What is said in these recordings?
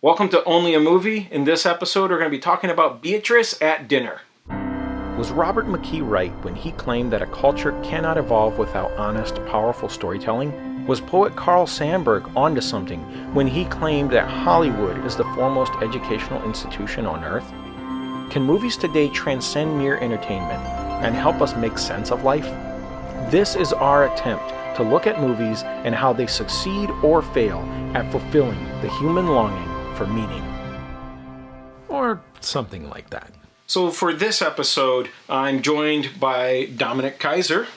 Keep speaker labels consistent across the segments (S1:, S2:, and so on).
S1: Welcome to Only a Movie. In this episode, we're going to be talking about Beatriz at dinner. Was Robert McKee right when he claimed that a culture cannot evolve without honest, powerful storytelling? Was poet Carl Sandburg onto something when he claimed that Hollywood is the foremost educational institution on earth? Can movies today transcend mere entertainment and help us make sense of life? This is our attempt to look at movies and how they succeed or fail at fulfilling the human longing for meaning. Or something like that. So for this episode, I'm joined by Dominic KAISER.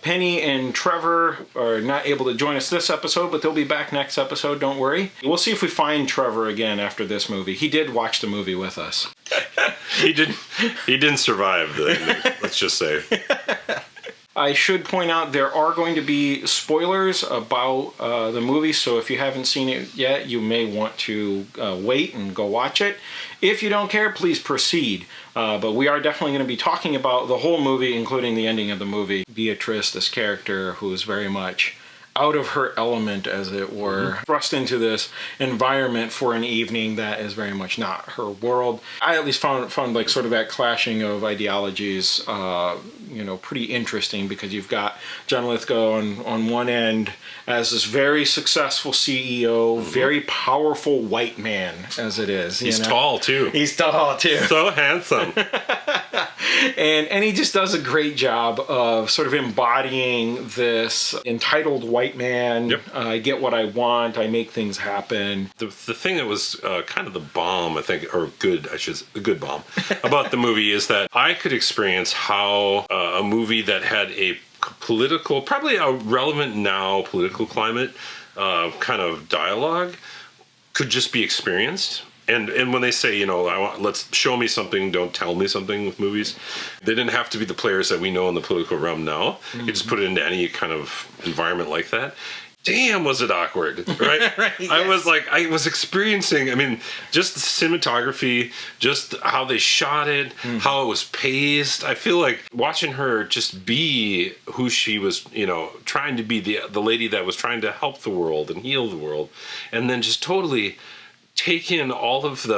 S1: Penny and Trevor are not able to join us this episode, but they'll be back next episode, don't worry. We'll see if we find Trevor again after this movie. He did watch the movie with us.
S2: He didn't survive, let's just say.
S1: I should point out there are going to be spoilers about the movie, so if you haven't seen it yet, you may want to wait and go watch it. If you don't care, please proceed. But we are definitely going to be talking about the whole movie, including the ending of the movie. Beatriz, this character who is very much out of her element, as it were, thrust into this environment for an evening that is very much not her world. I at least found like sort of that clashing of ideologies, pretty interesting, because you've got John Lithgow on one end as this very successful CEO, very powerful white man, as it is.
S2: He's tall too.
S1: He's tall too.
S2: So handsome.
S1: And he just does a great job of sort of embodying this entitled white man.
S2: Yep.
S1: I get what I want. I make things happen.
S2: The thing that was kind of the bomb, I think, or a good bomb about the movie is that I could experience how a movie that had a political, probably a relevant now political climate kind of dialogue could just be experienced. And when they say, let's show me something, don't tell me something with movies, they didn't have to be the players that we know in the political realm now. You just put it into any kind of environment like that. Damn, was it awkward, right?
S1: Right, yes.
S2: I was experiencing, just the cinematography, just how they shot it, how it was paced. I feel like watching her just be who she was, trying to be, the lady that was trying to help the world and heal the world, and then just totally take in all of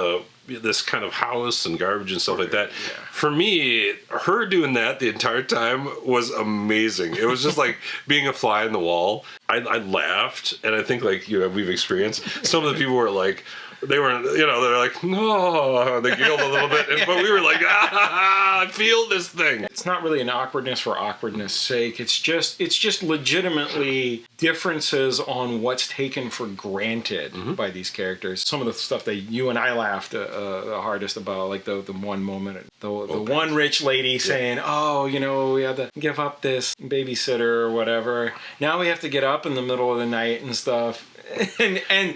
S2: this kind of house and garbage and stuff like that. Yeah. For me, her doing that the entire time was amazing. It was just like being a fly in the wall. I laughed, and I think we've experienced. Some of the people were like, they're like, no, they giggled a little bit, but we were like, I feel this thing.
S1: It's not really an awkwardness for awkwardness' sake. It's just legitimately differences on what's taken for granted by these characters. Some of the stuff that you and I laughed the hardest about, like the one moment, the one rich lady saying, "Oh, we had to give up this babysitter or whatever. Now we have to get up in the middle of the night and stuff." And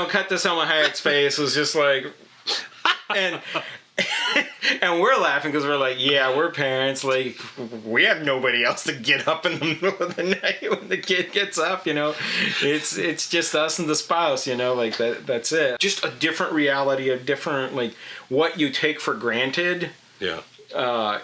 S1: cut to Selma Hayek's face was just like, and we're laughing because we're like, yeah, we're parents, like we have nobody else to get up in the middle of the night when the kid gets up, it's just us and the spouse, like that's it. Just a different reality, a different, like, what you take for granted.
S2: Yeah.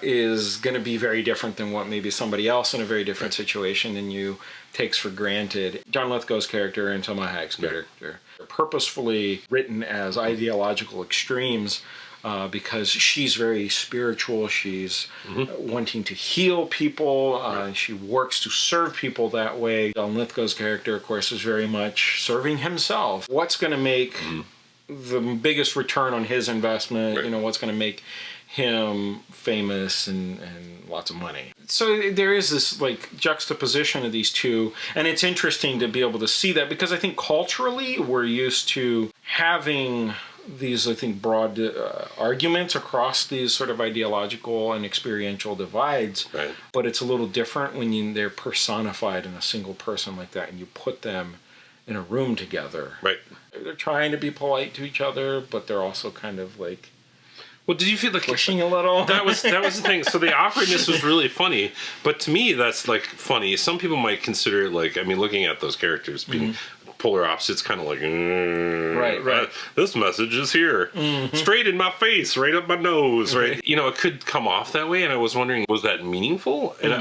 S1: Is going to be very different than what maybe somebody else in a very different situation than you takes for granted. John Lithgow's character and Selma Hayek's character are purposefully written as ideological extremes because she's very spiritual. She's wanting to heal people. She works to serve people that way. John Lithgow's character, of course, is very much serving himself. What's going to make the biggest return on his investment?
S2: Right.
S1: What's going to make him famous and lots of money. So there is this like juxtaposition of these two, and it's interesting to be able to see that, because I think culturally we're used to having these, I think, broad arguments across these sort of ideological and experiential divides,
S2: right.
S1: But it's a little different when they're personified in a single person like that, and you put them in a room together.
S2: Right.
S1: They're trying to be polite to each other, but they're also kind of like,
S2: well, did you feel like
S1: pushing a little?
S2: That was the thing. So the awkwardness was really funny, but to me, that's like funny. Some people might consider it like, looking at those characters being polar opposites, kind of like,
S1: right.
S2: This message is here, straight in my face, right up my nose, right? It could come off that way, and I was wondering, was that meaningful? And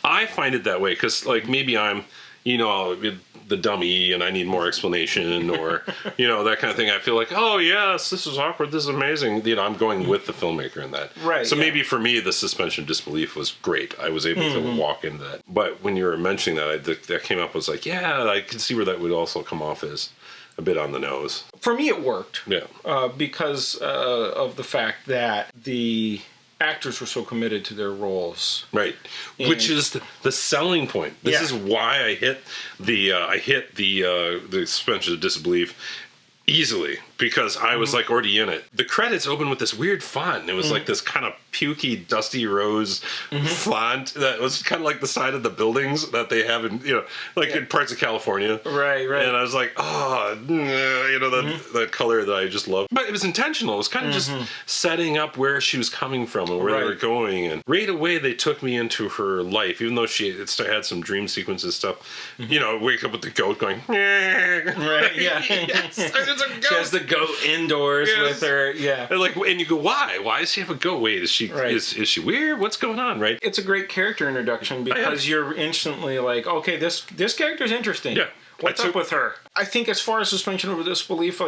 S2: I find it that way because, like, maybe I'm, the the dummy and I need more explanation or, that kind of thing. I feel like, oh, yes, this is awkward. This is amazing. I'm going with the filmmaker in that.
S1: Right.
S2: So maybe for me, the suspension of disbelief was great. I was able to walk into that. But when you were mentioning that, that came up, I was like, yeah, I could see where that would also come off as a bit on the nose.
S1: For me, it worked.
S2: Yeah.
S1: Because of the fact that the actors were so committed to their roles.
S2: Right. Which is the selling point. This is why I hit the suspension of disbelief easily, because I was like already in it. The credits open with this weird font. It was like this kind of pukey, dusty rose font that was kind of like the side of the buildings that they have in, in parts of California.
S1: Right.
S2: And I was like, that color that I just love. But it was intentional. It was kind of just setting up where she was coming from and where they were going. And right away, they took me into her life, even though she had some dream sequences stuff. Wake up with the goat going,
S1: right, yeah.
S2: Yes, it's a goat.
S1: She has the goat indoors with her, yeah.
S2: And you go, why? Why does she have a goat? Wait, is she is she weird? What's going on, right?
S1: It's a great character introduction because you're instantly like, okay, this character's interesting.
S2: Yeah.
S1: What's up with her? I think as far as suspension of disbelief,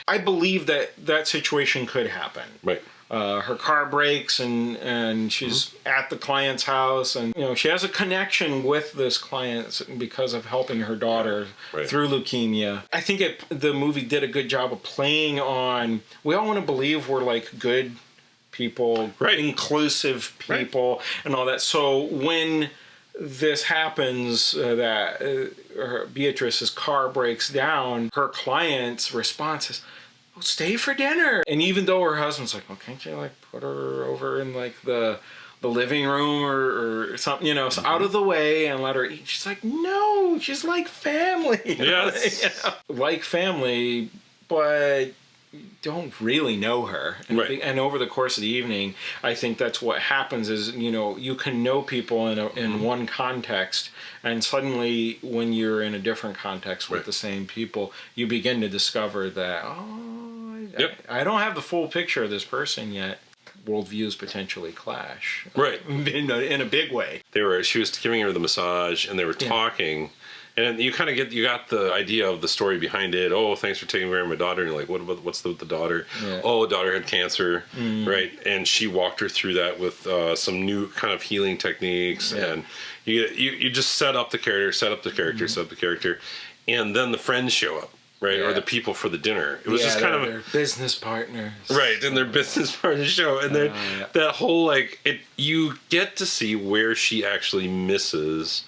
S1: I believe that situation could happen.
S2: Right.
S1: Her car breaks and she's at the client's house and she has a connection with this client because of helping her daughter through leukemia. I think the movie did a good job of playing on, we all want to believe we're like good people, inclusive people and all that. So when this happens, Beatrice's car breaks down, her client's response is, "Oh, stay for dinner." And even though her husband's like, "Well, can't you put her over in the living room or something, so out of the way and let her eat?" She's like, "No, she's like family."
S2: Yes.
S1: Like family, but don't really know her. And over the course of the evening, I think that's what happens is, you can know people in one context, and suddenly when you're in a different context with the same people, you begin to discover that, I don't have the full picture of this person yet. Worldviews potentially clash.
S2: Right.
S1: In a big way.
S2: She was giving her the massage and they were talking. And you kind of you got the idea of the story behind it. Oh, thanks for taking care of my daughter. And you're like, what's with the daughter? Yeah. Oh, daughter had cancer, right? And she walked her through that with some new kind of healing techniques. Yeah. And you just set up the character, set up the character. And then the friends show up, right? Yeah. Or the people for the dinner. It was just kind of
S1: their business partners.
S2: Right, and their business partners show. And then that whole, you get to see where she actually misses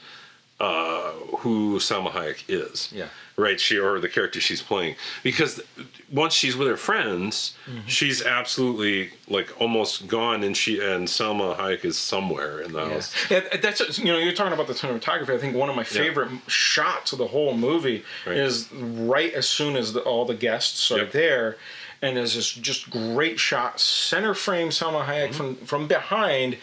S2: who Salma Hayek is. Yeah. Right, or the character she's playing. Because once she's with her friends, she's absolutely almost gone, and Salma Hayek is somewhere in the house.
S1: Yeah, that's you're talking about the cinematography. I think one of my favorite shots of the whole movie is right as soon as all the guests are there, and there's this just great shot, center frame Salma Hayek from behind.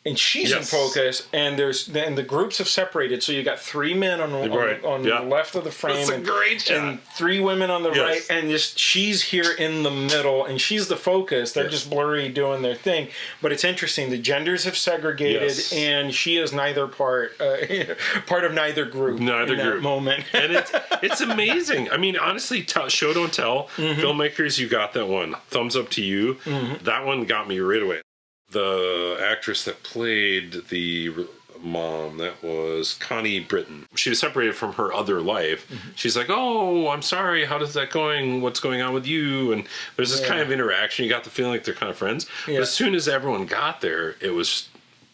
S1: And she's in focus, and the groups have separated. So you got 3 men on the left of the frame,
S2: that's a great shot.
S1: And 3 women on the right, and she's here in the middle, and she's the focus. They're just blurry doing their thing, but it's interesting. The genders have segregated, and she is neither part of neither group. That moment,
S2: and it's amazing. I mean, honestly, show don't tell. Filmmakers, you got that one. Thumbs up to you. That one got me right away. The actress that played the mom, that was Connie Britton. She was separated from her other life. She's like, "Oh, I'm sorry. How is that going? What's going on with you?" And there's this kind of interaction. You got the feeling like they're kind of friends. But as soon as everyone got there, it was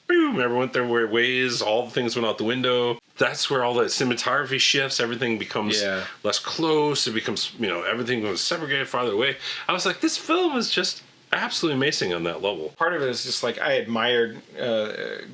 S2: boom. Everyone went their ways. All the things went out the window. That's where all the cinematography shifts. Everything becomes less close. It becomes, everything was segregated farther away. I was like, this film is just absolutely amazing on that level.
S1: Part of it is just I admired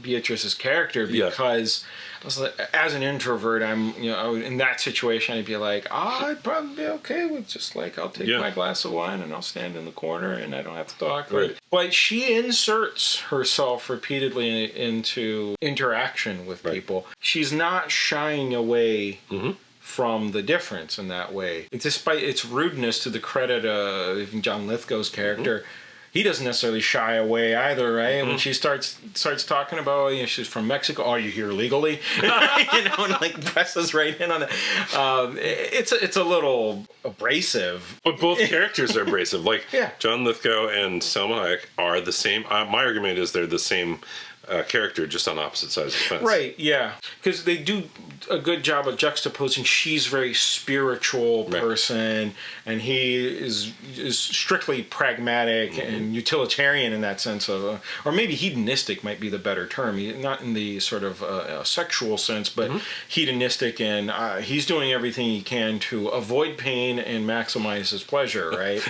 S1: Beatrice's character because I was as an introvert, in that situation, I'd be like, I'd probably be okay with just I'll take my glass of wine and I'll stand in the corner and I don't have to talk. Right. But she inserts herself repeatedly into interaction with people. She's not shying away from the difference in that way. Despite its rudeness, to the credit of even John Lithgow's character, he doesn't necessarily shy away either, right? When she starts talking about, she's from Mexico. Are you here legally? And like presses right in on it. It's a little abrasive.
S2: But both characters are abrasive. Like John Lithgow and Selma Hayek are the same. My argument is they're the same character, just on opposite sides of the fence.
S1: Right, yeah. Because they do a good job of juxtaposing. She's a very spiritual person, and he is strictly pragmatic and utilitarian in that sense of, or maybe hedonistic might be the better term. Not in the sort of sexual sense, but hedonistic, and he's doing everything he can to avoid pain and maximize his pleasure, right?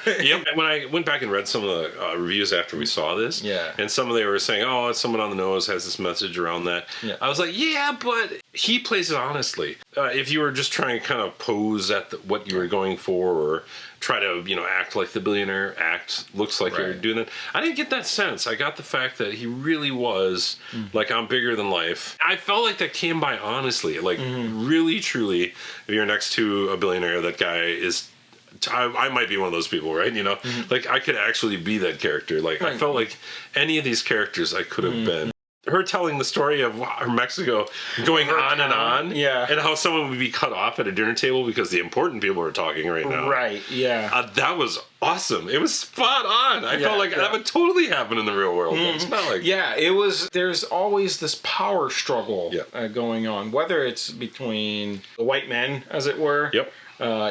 S2: Yep. When I went back and read some of the reviews after we saw this, and some of they were saying, oh, it's someone on the nose has this message around that. Yeah. I was like, yeah, but he plays it honestly. If you were just trying to kind of pose at what you were going for, or try to, act like the billionaire, looks like you're doing it. I didn't get that sense. I got the fact that he really was like, I'm bigger than life. I felt like that came by honestly, like really, truly, if you're next to a billionaire, that guy is, I might be one of those people, right? Like I could actually be that character. Like I felt like any of these characters I could have been. Her telling the story of Mexico going on and on, and how someone would be cut off at a dinner table because the important people are talking right now.
S1: Right, yeah.
S2: That was awesome. It was spot on. I felt like that would totally happen in the real world. It's not like...
S1: Yeah, it was... There's always this power struggle going on, whether it's between the white men, as it were.
S2: Yep.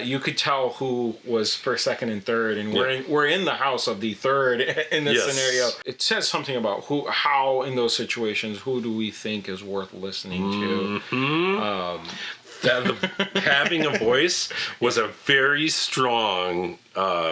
S1: You could tell who was first, second, and third, and we're in the house of the third in this scenario. It says something about how in those situations, who do we think is worth listening to?
S2: Having a voice was a very strong kind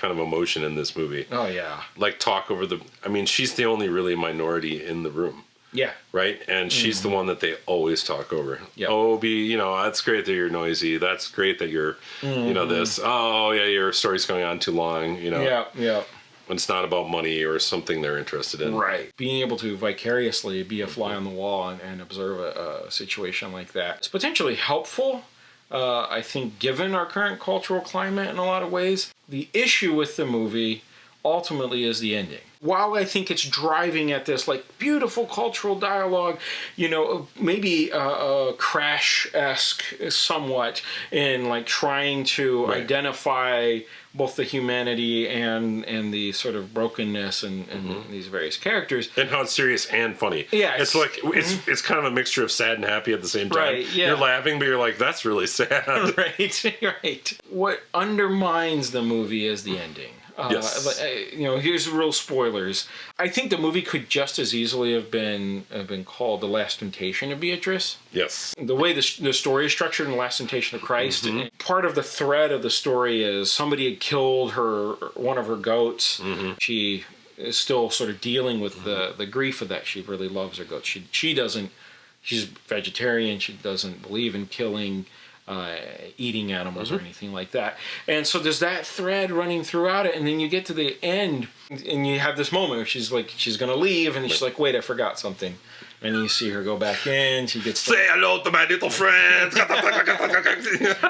S2: of emotion in this movie.
S1: Oh yeah,
S2: like talk over the. I mean, she's the only really minority in the room.
S1: Yeah.
S2: Right? And she's the one that they always talk over.
S1: Yep.
S2: Oh, that's great that you're noisy. That's great that you're, this. Oh, yeah, your story's going on too long,
S1: Yeah.
S2: When it's not about money or something they're interested in.
S1: Right. Being able to vicariously be a fly on the wall and observe a situation like that. It's potentially helpful, I think, given our current cultural climate in a lot of ways. The issue with the movie ultimately is the ending. While I think it's driving at this like beautiful cultural dialogue, maybe Crash-esque somewhat in like trying to identify both the humanity and the sort of brokenness in these various characters,
S2: and how it's serious and funny.
S1: Yeah,
S2: it's like it's kind of a mixture of sad and happy at the same time.
S1: Right, yeah.
S2: You're laughing, but you're like, that's really sad.
S1: Right. What undermines the movie is the ending. Here's real spoilers. I think the movie could just as easily have been called The Last Temptation of Beatriz.
S2: Yes.
S1: The way the story is structured in The Last Temptation of Christ, part of the thread of the story is somebody had killed one of her goats. She is still sort of dealing with the grief of that. She really loves her goats. She doesn't. She's vegetarian. She doesn't believe in killing. Eating animals or anything like that. And so there's that thread running throughout it, and then you get to the end and you have this moment where she's gonna leave, and she's like, wait, I forgot something. And then you see her go back in. She gets
S2: say hello to my little friends.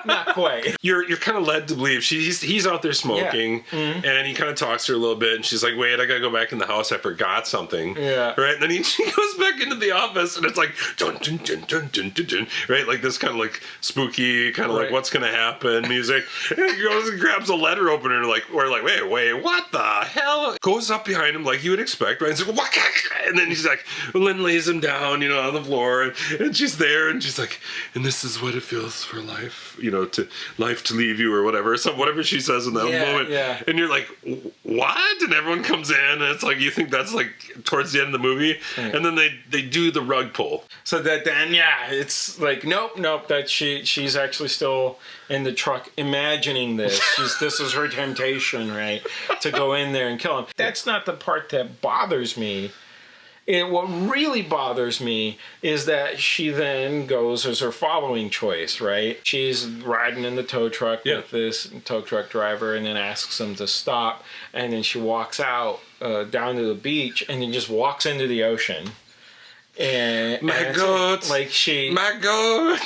S1: Not quite.
S2: You're kind of led to believe he's out there smoking, and he kind of talks to her a little bit, and she's like, "Wait, I gotta go back in the house. I forgot something."
S1: Yeah.
S2: Right. And then she goes back into the office, and it's like dun dun dun dun dun dun dun. Right. Like this kind of like spooky, kind of like what's gonna happen music. And he goes and grabs a letter opener, and we're like, wait, what the hell? Goes up behind him like you would expect, right? And, like, what? And then he's like, Lynn lays him down, on the floor, and she's there, and she's like, and this is what it feels for life, to life to leave you or whatever, whatever she says in that moment. Yeah. And you're like, what? And everyone comes in, and it's like, you think that's like towards the end of the movie, and then they do the rug pull.
S1: So that then, it's like, nope, that she's actually still in the truck imagining this. This is her temptation, right? To go in there and kill him. That's not the part that bothers me. What really bothers me is that she then goes as her following choice, right? She's riding in the tow truck with this tow truck driver, and then asks him to stop, and then she walks out down to the beach, and then just walks into the ocean. And
S2: my God, my God.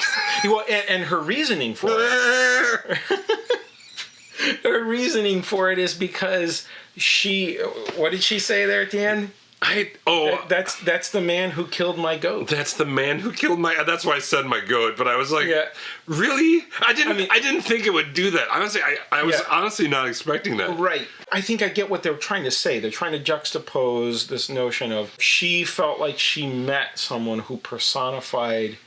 S1: And her reasoning for it. Her reasoning for it is because what did she say there at the end? That's the man who killed my goat.
S2: That's the man who killed my. That's why I said my goat. But I was like, really? I didn't think it would do that. Honestly, I was honestly not expecting that.
S1: Right. I think I get what they're trying to say. They're trying to juxtapose this notion of she felt like she met someone who personified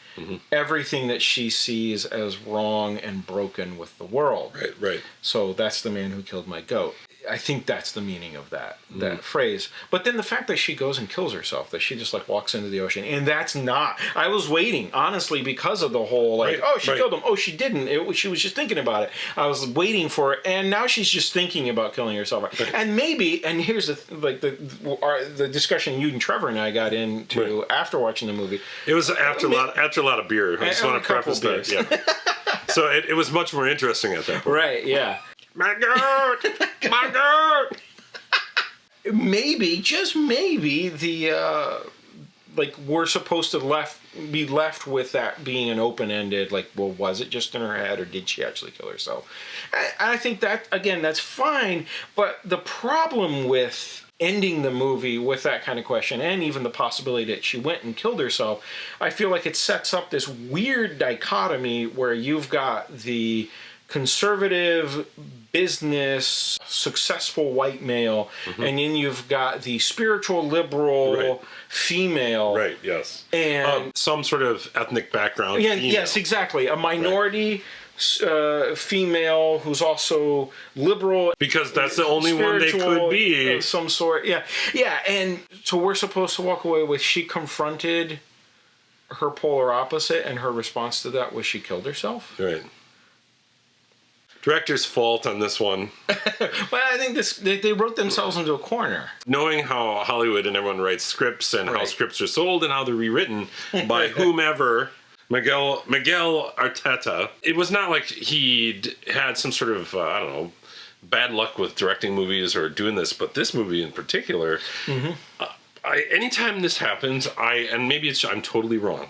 S1: everything that she sees as wrong and broken with the world.
S2: Right.
S1: So that's the man who killed my goat. I think that's the meaning of that phrase. But then the fact that she goes and kills herself, that she just like walks into the ocean, and that's not. I was waiting, honestly, because of the whole like, she killed him. Oh, she didn't. She was just thinking about it. I was waiting for it, and now she's just thinking about killing herself. Right. And maybe, and here's the discussion you and Trevor and I got into after watching the movie.
S2: It was after a lot of beer. I just want to preface that. Yeah. So it was much more interesting at that point.
S1: Right. Yeah.
S2: My goat! My goat!
S1: Maybe, just maybe, we're supposed to be left with that being an open-ended, well, was it just in her head, or did she actually kill herself? I think that, again, that's fine, but the problem with ending the movie with that kind of question, and even the possibility that she went and killed herself, I feel like it sets up this weird dichotomy where you've got the conservative business successful white male, and then you've got the spiritual liberal female,
S2: right? Yes,
S1: and
S2: some sort of ethnic background.
S1: Yeah, yes, exactly. A minority female who's also liberal,
S2: because that's the only one they could be
S1: of some sort. Yeah. And so we're supposed to walk away with she confronted her polar opposite, and her response to that was she killed herself.
S2: Right. Director's fault on this one.
S1: Well, I think they wrote themselves into a corner.
S2: Knowing how Hollywood and everyone writes scripts and how scripts are sold and how they're rewritten by whomever, Miguel Arteta, it was not like he'd had some sort of, bad luck with directing movies or doing this, but this movie in particular, anytime this happens, and maybe I'm totally wrong,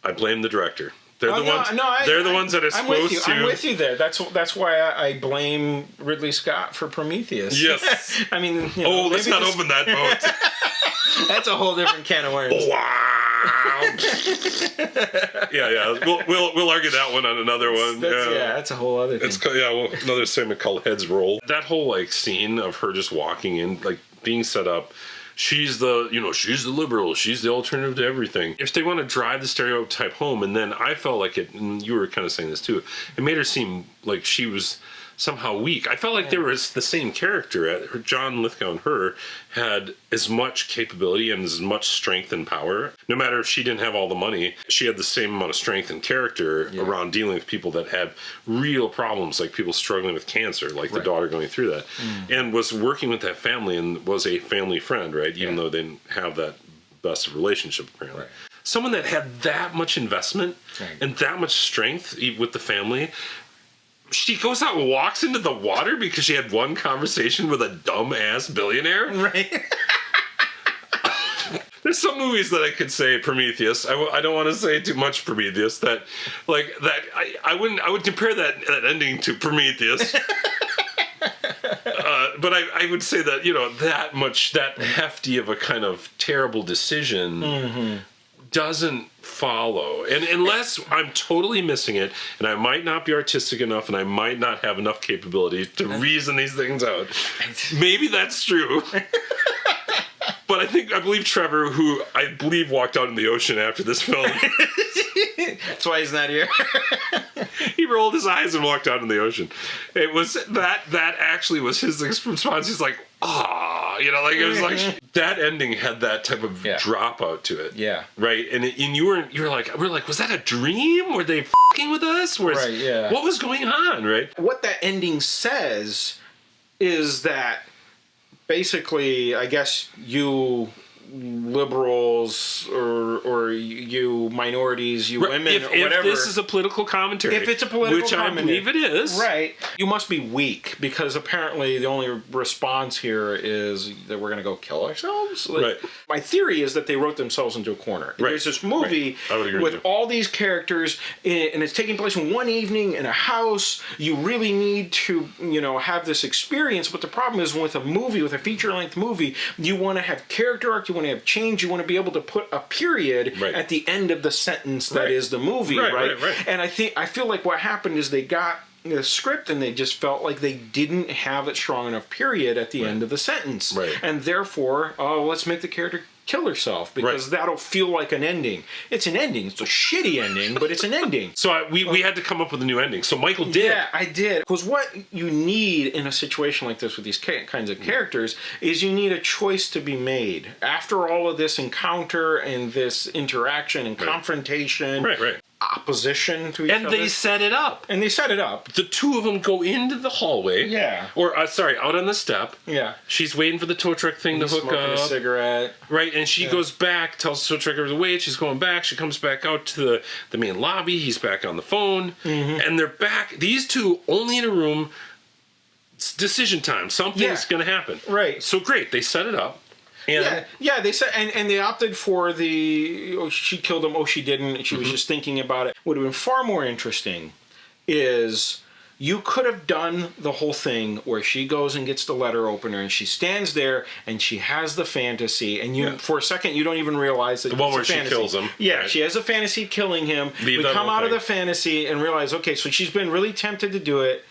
S2: I blame the director. They're the ones that are supposed to.
S1: I'm with you there. That's why I blame Ridley Scott for Prometheus.
S2: Yes.
S1: I mean,
S2: let's not open that boat.
S1: That's a whole different can of worms.
S2: Wow. Yeah. We'll argue that one on another one.
S1: That's a whole other thing.
S2: Another segment called Heads Roll. That whole scene of her just walking in, being set up. She's the liberal. She's the alternative to everything. If they want to drive the stereotype home, and then I felt like it, and you were kind of saying this too, it made her seem like she was somehow weak. I felt like there was the same character. John Lithgow and her had as much capability and as much strength and power. No matter if she didn't have all the money, she had the same amount of strength and character around dealing with people that had real problems, like people struggling with cancer, like the daughter going through that, and was working with that family and was a family friend, right? Even though they didn't have that best of relationship, apparently. Right. Someone that had that much investment and that much strength with the family. She goes out and walks into the water because she had one conversation with a dumb-ass billionaire? Right. There's some movies that I could say Prometheus. I don't want to say too much Prometheus. I would compare that ending to Prometheus. But I would say that, that hefty of a kind of terrible decision doesn't follow, and unless I'm totally missing it, and I might not be artistic enough, and I might not have enough capability to reason these things out. Maybe that's true. But I believe Trevor, who I believe walked out in the ocean after this film.
S1: That's why he's not here.
S2: He rolled his eyes and walked out in the ocean. It was that actually was his response. He's like, it was like that ending had that type of dropout to it. Yeah. Right. And we're like, was that a dream? Were they fucking with us? What was going on? Right.
S1: What that ending says is that basically, I guess you liberals or you minorities, you women,
S2: if,
S1: or whatever.
S2: If this is a political commentary.
S1: If it's a political
S2: which
S1: commentary.
S2: I believe it is.
S1: Right. You must be weak, because apparently the only response here is that we're going to go kill ourselves. Like,
S2: right.
S1: My theory is that they wrote themselves into a corner.
S2: Right.
S1: There's this movie
S2: with
S1: all these characters, and it's taking place in one evening in a house. You really need to, have this experience. But the problem is with a movie, with a feature-length movie, you want to have character arc, you want to have change, you want to be able to put a period at the end of the sentence that is the movie, right? And I feel like what happened is they got the script and they just felt like they didn't have it strong enough period at the end of the sentence.
S2: Right.
S1: And therefore, let's make the character kill herself, because that'll feel like an ending. It's an ending. It's a shitty ending, but it's an ending.
S2: So we had to come up with a new ending. So Michael did.
S1: Yeah, I did. Because what you need in a situation like this with these kinds of characters is you need a choice to be made. After all of this encounter and this interaction and confrontation, opposition to each other.
S2: And they set it up.
S1: The
S2: two of them go into the hallway.
S1: Yeah.
S2: Or, out on the step.
S1: Yeah.
S2: She's waiting for the tow truck thing to hook
S1: smoking
S2: up.
S1: a cigarette.
S2: Right, and she goes back, tells the tow trucker to wait. She's going back. She comes back out to the main lobby. He's back on the phone. Mm-hmm. And they're back. These two only in a room. It's decision time. Something's going to happen.
S1: Right.
S2: So great. They set it up. And
S1: they said, and they opted for she killed him, she didn't, she was just thinking about it. What would have been far more interesting is you could have done the whole thing where she goes and gets the letter opener and she stands there and she has the fantasy, and for a second you don't even realize that
S2: the one where she kills him.
S1: Yeah, she has a fantasy killing him. We come out of the fantasy and realize, okay, so she's been really tempted to do it,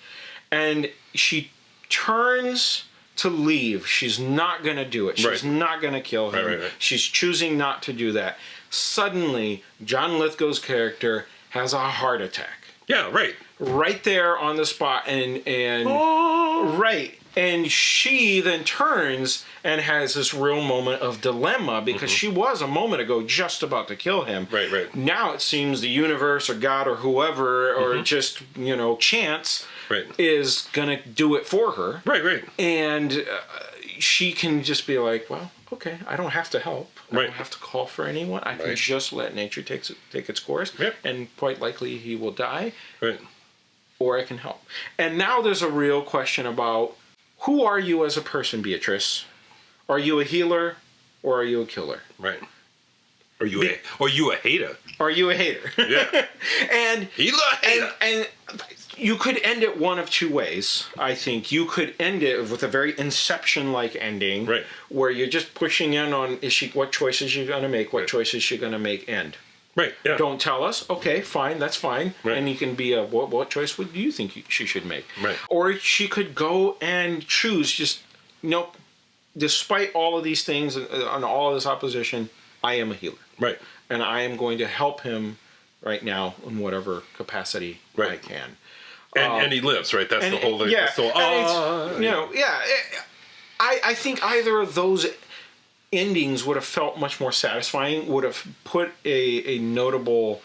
S1: and she turns to leave. She's not going to do it. She's not going to kill him.
S2: Right.
S1: She's choosing not to do that. Suddenly, John Lithgow's character has a heart attack.
S2: Yeah, right.
S1: Right there on the spot. And she then turns and has this real moment of dilemma, because she was a moment ago just about to kill him.
S2: Right.
S1: Now it seems the universe or God or whoever or just, chance is going to do it for her.
S2: Right.
S1: And she can just be like, well, okay, I don't have to help. I don't have to call for anyone. I can just let nature take its course. And quite likely he will die.
S2: Right.
S1: Or I can help. And now there's a real question about, who are you as a person, Beatrice? Are you a healer or are you a killer?
S2: Right. Are you a hater?
S1: Are you a hater?
S2: Yeah.
S1: And
S2: healer, hater.
S1: And you could end it one of two ways. I think you could end it with a very Inception-like ending, where you're just pushing in on what choices you're going to make, what choices she's going to make, end.
S2: Right. Yeah.
S1: Don't tell us. Okay, fine, that's fine.
S2: Right.
S1: And you can be what choice would you think she should make?
S2: Right.
S1: Or she could go and choose just, nope, despite all of these things and all of this opposition, I am a healer.
S2: Right.
S1: And I am going to help him right now in whatever capacity I can.
S2: And he lives, right? That's the whole thing.
S1: Yeah. I think either of those endings would have felt much more satisfying, would have put a notable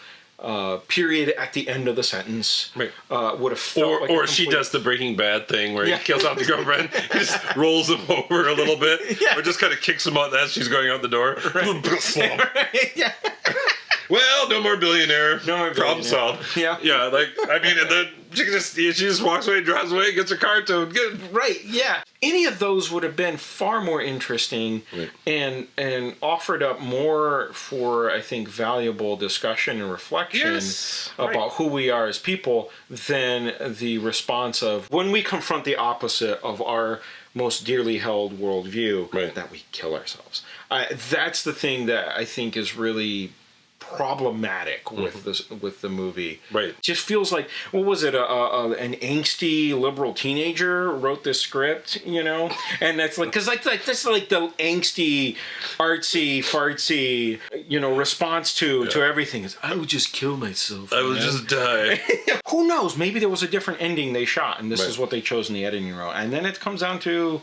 S1: period at the end of the sentence. Right. Would have felt
S2: or she does the Breaking Bad thing where he kills off the girlfriend, just rolls him over a little bit, or just kind of kicks him out as she's going out the door.
S1: Yeah.
S2: Well, no more billionaire. Problem solved.
S1: Yeah.
S2: Yeah, and then she just walks away, drives away, gets her car towed.
S1: Right, yeah. Any of those would have been far more interesting and offered up more for, I think, valuable discussion and reflection about who we are as people than the response of when we confront the opposite of our most dearly held worldview, that we kill ourselves. That's the thing that I think is really problematic with the movie.
S2: Right.
S1: It just feels like, what was it? An angsty liberal teenager wrote this script, and that's like, because that's like the angsty, artsy, fartsy, response to everything is, I would just kill myself.
S2: I would just die.
S1: Who knows? Maybe there was a different ending they shot, and this is what they chose in the editing room. And then it comes down to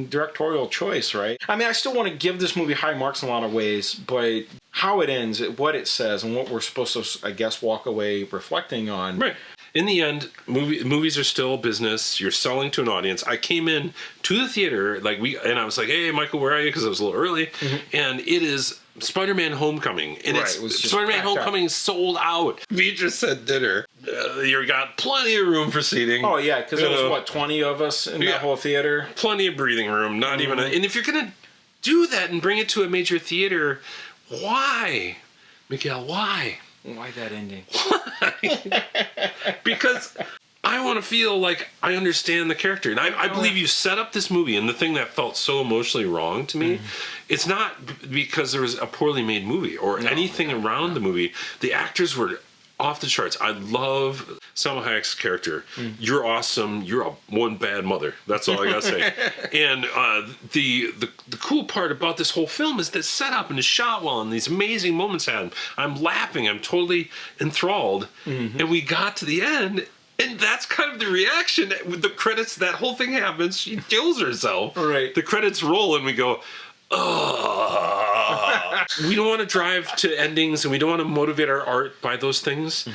S1: directorial choice, right? I mean, I still want to give this movie high marks in a lot of ways, but how it ends, what it says, and what we're supposed to, I guess, walk away reflecting on.
S2: Right. in the end, movies are still a business. You're selling to an audience. I came in to the theater and I was like, "Hey, Michael, where are you?" Because I was a little early, and it is Spider-Man: Homecoming, and
S1: Right, it was just
S2: Spider-Man:
S1: packed out.
S2: Homecoming is sold out. Beatriz said dinner. You got plenty of room for seating.
S1: Oh yeah, because there was 20 of us in that whole theater.
S2: Plenty of breathing room. Not even. And if you're gonna do that and bring it to a major theater, why, Mikel? Why?
S1: Why that ending?
S2: Because I want to feel like I understand the character. And I believe you set up this movie, and the thing that felt so emotionally wrong to me, it's not because there was a poorly made movie or anything around the movie. The actors were off the charts. I love Salma Hayek's character. You're awesome. You're one bad mother. That's all I gotta say. And the cool part about this whole film is that setup and the shot well and these amazing moments had. I'm laughing. I'm totally enthralled. And we got to the end, and that's kind of the reaction with the credits. That whole thing happens. She kills herself.
S1: Right.
S2: The credits roll, and we go, oh. We don't want to drive to endings, and we don't want to motivate our art by those things,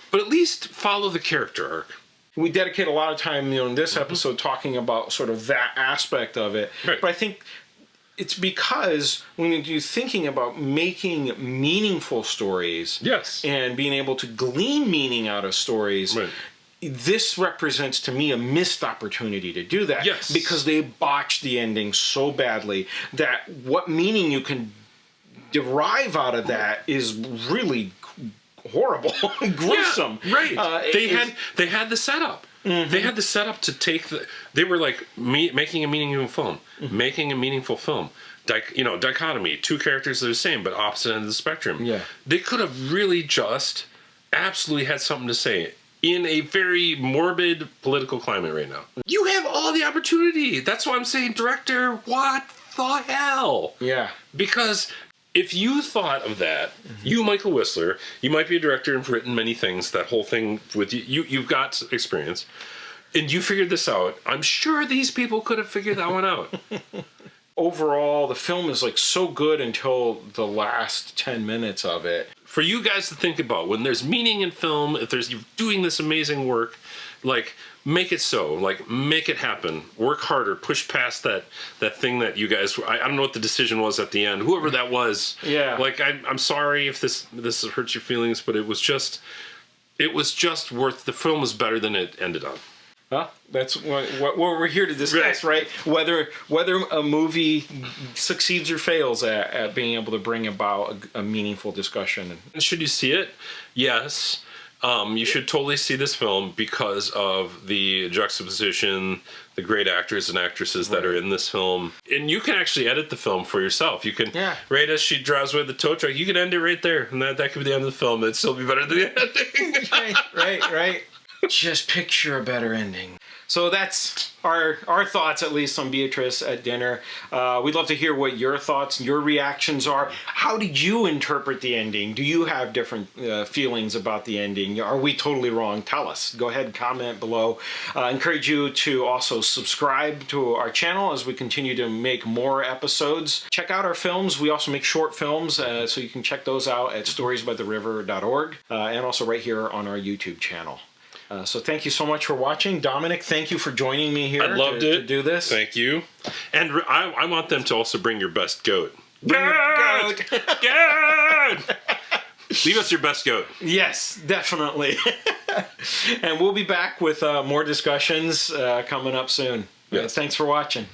S2: but at least follow the character arc.
S1: We dedicate a lot of time, in this episode talking about sort of that aspect of it.
S2: Right.
S1: But I think it's because when you're thinking about making meaningful stories,
S2: Yes.
S1: and being able to glean meaning out of stories,
S2: Right.
S1: this represents to me a missed opportunity to do that.
S2: Yes.
S1: Because they botched the ending so badly that what meaning you can derive out of that is really horrible, gruesome.
S2: Yeah, right. They had the setup.
S1: Mm-hmm.
S2: They had the setup to take They were like making a meaningful film, making a meaningful film. Dichotomy. Two characters that are the same but opposite ends of the spectrum.
S1: Yeah.
S2: They could have really just absolutely had something to say in a very morbid political climate right now. You have all the opportunity. That's why I'm saying, director, what the hell?
S1: Yeah.
S2: Because if you thought of that, you, Michael Whistler, you might be a director and have written many things, that whole thing with you've got experience, and you figured this out, I'm sure these people could have figured that one out.
S1: Overall, the film is so good until the last 10 minutes of it.
S2: For you guys to think about, when there's meaning in film, if you're doing this amazing work, make it so. Make it happen. Work harder. Push past that thing that you guys... I don't know what the decision was at the end. Whoever that was.
S1: Yeah.
S2: I'm sorry if this hurts your feelings, but it was just worth... The film was better than it ended on.
S1: Well, that's what we're here to discuss, right? Whether a movie succeeds or fails at being able to bring about a meaningful discussion.
S2: Should you see it? Yes. You should totally see this film because of the juxtaposition, the great actors and actresses that are in this film. And you can actually edit the film for yourself. You can, right as she drives away the tow truck, you can end it right there. And that could be the end of the film. It'd still be better than the ending.
S1: Right. Just picture a better ending. So that's our thoughts, at least, on Beatriz at dinner. We'd love to hear what your thoughts and your reactions are. How did you interpret the ending? Do you have different feelings about the ending? Are we totally wrong? Tell us. Go ahead and comment below. Encourage you to also subscribe to our channel as we continue to make more episodes. Check out our films. We also make short films, so you can check those out at storiesbytheriver.org and also right here on our YouTube channel. So thank you so much for watching. Dominic, thank you for joining me here.
S2: I loved
S1: to do this.
S2: Thank you. And I want them to also bring your best goat.
S1: Bring your goat.
S2: Goat! Leave us your best goat.
S1: Yes, definitely. And we'll be back with more discussions coming up soon.
S2: Yes.
S1: Thanks for watching.